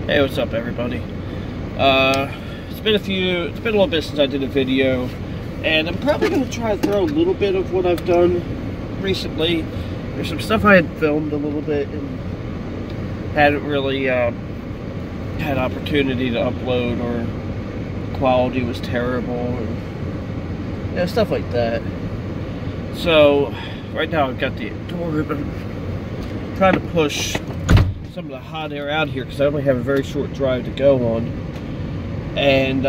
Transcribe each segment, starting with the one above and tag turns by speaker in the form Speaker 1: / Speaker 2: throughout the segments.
Speaker 1: Hey, what's up, everybody? It's been a little bit since I did a video, and I'm probably going to try to throw a little bit of what I've done recently. There's some stuff I had filmed a little bit and hadn't really had opportunity to upload, or quality was terrible, or stuff like that. So right now I've got the door open, trying to push some of the hot air out here because I only have a very short drive to go on. And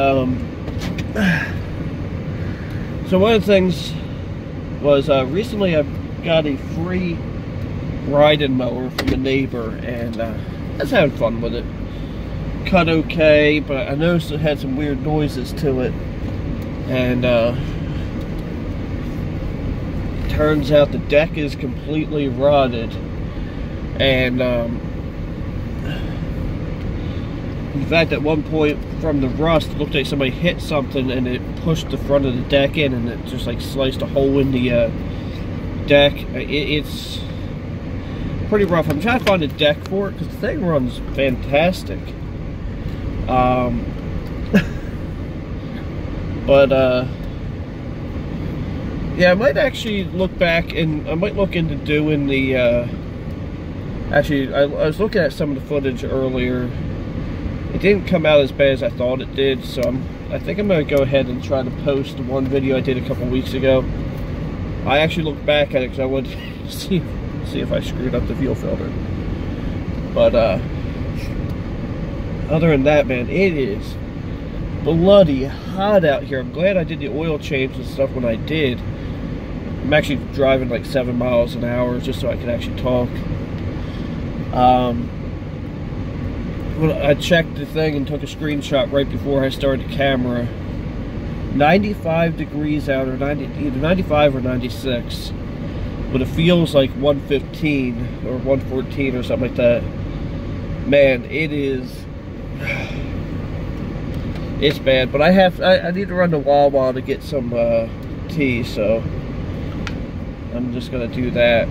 Speaker 1: so one of the things was recently I got a free ride-in mower from a neighbor, and I was having fun with it. Cut okay, but I noticed it had some weird noises to it, and turns out the deck is completely rotted, and in fact, at one point from the rust, it looked like somebody hit something and it pushed the front of the deck in, and it just like sliced a hole in the deck. It's pretty rough. I'm trying to find a deck for it because the thing runs fantastic. But yeah, I might actually look back and I might look into doing the actually I was looking at some of the footage earlier. It didn't come out as bad as I thought it did, so I think I'm going to go ahead and try to post one video I did a couple weeks ago. I actually looked back at it because I wanted to see if I screwed up the fuel filter. But other than that, man, it is bloody hot out here. I'm glad I did the oil change and stuff when I did. I'm actually driving like 7 miles an hour just so I can actually talk. I checked the thing and took a screenshot right before I started the camera. 95 degrees out, or either 95 or 96, but it feels like 115 or 114 or something like that. Man, it is, it's bad. But I need to run to Wawa to get some tea, so I'm just gonna do that.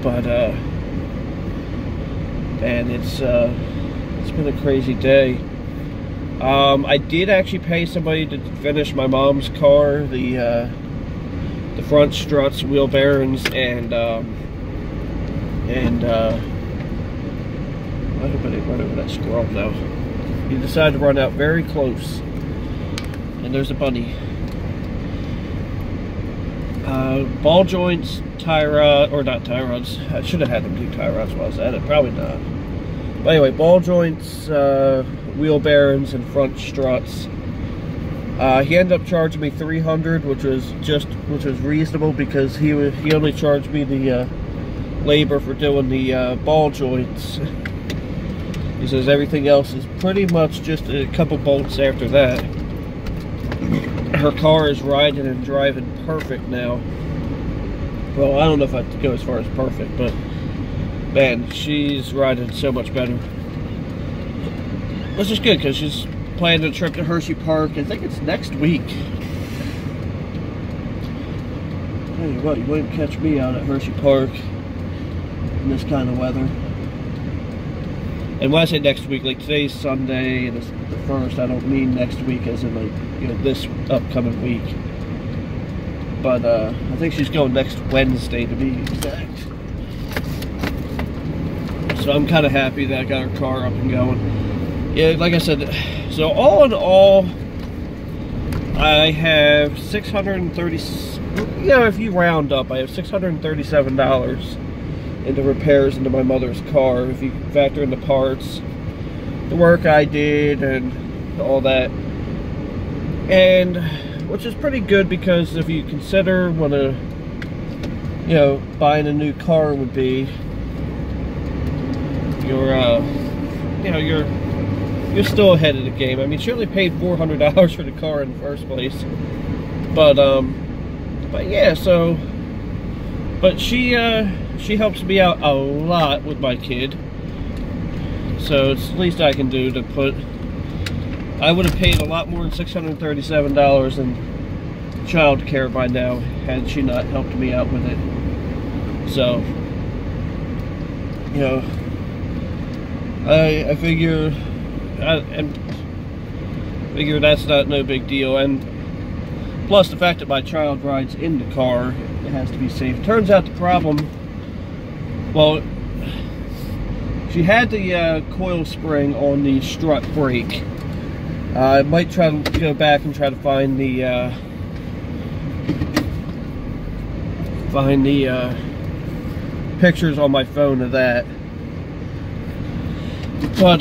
Speaker 1: But and it's been a crazy day. I did actually pay somebody to finish my mom's car, the front struts, wheel bearings, and I hope I didn't run over that squirrel though. He decided to run out very close, and there's a bunny. Ball joints, tie rod, or not tie rods. I should have had them do tie rods while I was at it. Probably not. But anyway, ball joints, wheel bearings, and front struts. He ended up charging me $300, which was reasonable because he only charged me the labor for doing the ball joints. He says everything else is pretty much just a couple bolts after that. Her car is riding and driving perfect now. Well, I don't know if I'd go as far as perfect, but man, she's riding so much better. Which is good because she's planning a trip to Hershey Park. I think it's next week. Tell you what, you wouldn't catch me out at Hershey Park in this kind of weather. And when I say next week, like today's Sunday and it's the 1st, I don't mean next week as in like, you know, this upcoming week. But I think she's going next Wednesday to be exact. So I'm kind of happy that I got her car up and going. Yeah, like I said, so all in all, I have 630, you know, if you round up, I have $637 into repairs into my mother's car, if you factor in the parts, the work I did, and all that. And which is pretty good because if you consider what a, you know, buying a new car would be, you're you know, you're still ahead of the game. I mean, she only paid $400 for the car in the first place, but yeah. So, but she helps me out a lot with my kid, so it's the least I can do to put. I would have paid a lot more than $637 in child care by now had she not helped me out with it. So, you know, I figure that's not no big deal, and plus the fact that my child rides in the car, it has to be safe. Turns out the problem, well, she had the coil spring on the strut brake. I might try to go back and try to find the pictures on my phone of that. But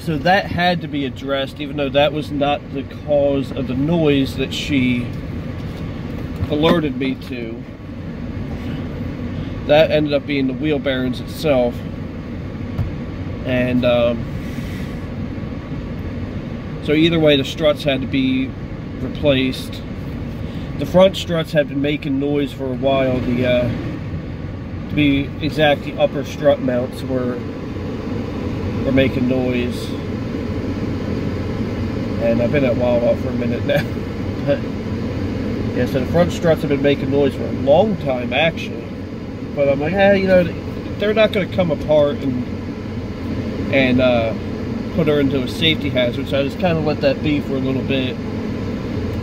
Speaker 1: so that had to be addressed, even though that was not the cause of the noise that she alerted me to. That ended up being the wheel bearings itself. And so either way, the struts had to be replaced. The front struts had been making noise for a while. To be exact, the upper strut mounts were making noise. And I've been at Wawa for a minute now. Yeah, so the front struts have been making noise for a long time, actually. But I'm like, you know, they're not going to come apart and put her into a safety hazard, so I just kind of let that be for a little bit,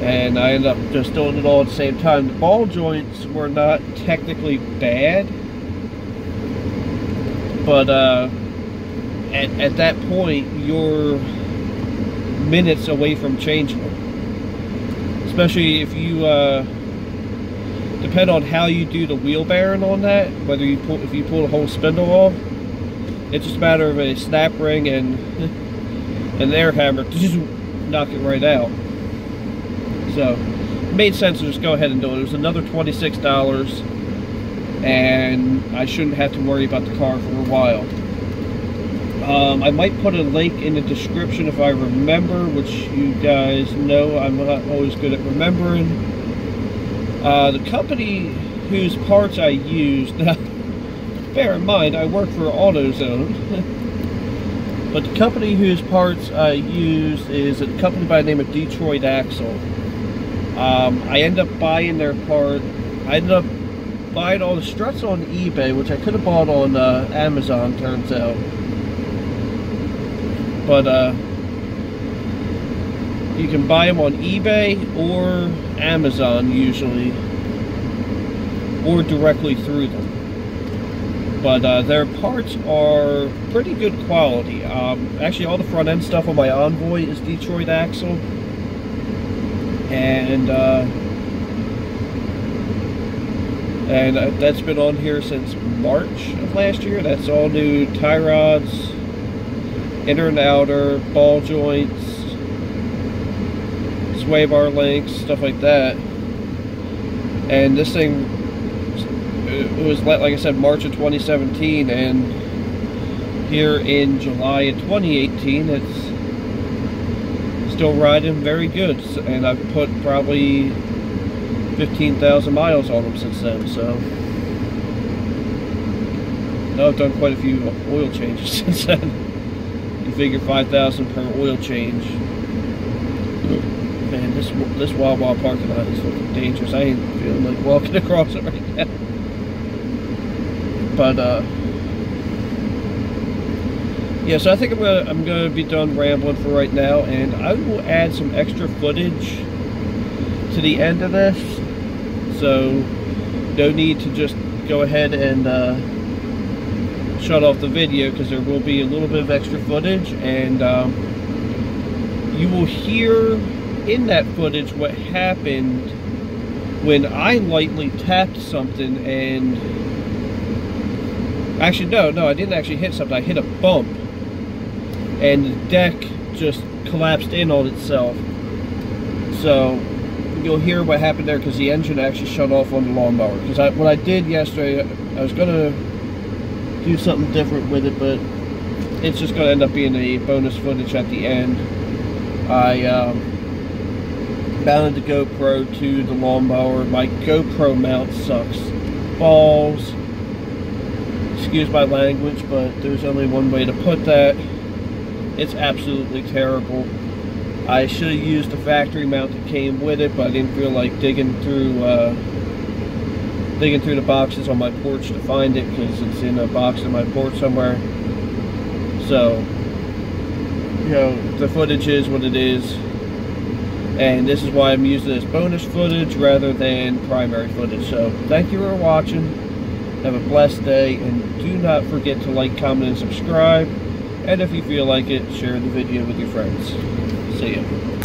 Speaker 1: and I ended up just doing it all at the same time. The ball joints were not technically bad, but at that point you're minutes away from changing them, especially if you depend on how you do the wheel bearing on that, whether if you pull the whole spindle off. It's just a matter of a snap ring and an air hammer to just knock it right out. So it made sense to just go ahead and do it. It was another $26, and I shouldn't have to worry about the car for a while. I might put a link in the description if I remember, which you guys know I'm not always good at remembering. The company whose parts I used, now bear in mind I work for AutoZone, but the company whose parts I used is a company by the name of Detroit Axle. I ended up buying their part. I ended up buying all the struts on eBay, which I could have bought on Amazon, turns out. But you can buy them on eBay or Amazon usually, or directly through them. But their parts are pretty good quality. Actually, all the front end stuff on my Envoy is Detroit Axle, and that's been on here since March of last year. That's all new tie rods, inner and outer, ball joints, sway bar links, stuff like that. And this thing, it was, like I said, March of 2017, and here in July of 2018, it's still riding very good. And I've put probably 15,000 miles on them since then, so I've done quite a few oil changes since then. You figure 5,000 per oil change. Man, this Wawa parking lot is looking dangerous. I ain't feeling like walking across it right now. But yeah, so I think I'm gonna be done rambling for right now, and I will add some extra footage to the end of this. So no need to just go ahead and shut off the video, because there will be a little bit of extra footage, and you will hear in that footage what happened when I lightly tapped something and actually no, I didn't actually hit something. I hit a bump and the deck just collapsed in on itself. So you'll hear what happened there, because the engine actually shut off on the lawnmower. Because what I did yesterday, I was gonna do something different with it, but it's just gonna end up being a bonus footage at the end. I mounted the GoPro to the lawnmower. My GoPro mount sucks balls. Excuse my language, but there's only one way to put that. It's absolutely terrible. I should have used the factory mount that came with it, but I didn't feel like digging through the boxes on my porch to find it, because it's in a box on my porch somewhere. So, you know, the footage is what it is. And this is why I'm using this bonus footage rather than primary footage. So, thank you for watching. Have a blessed day. And do not forget to like, comment, and subscribe. And if you feel like it, share the video with your friends. See ya.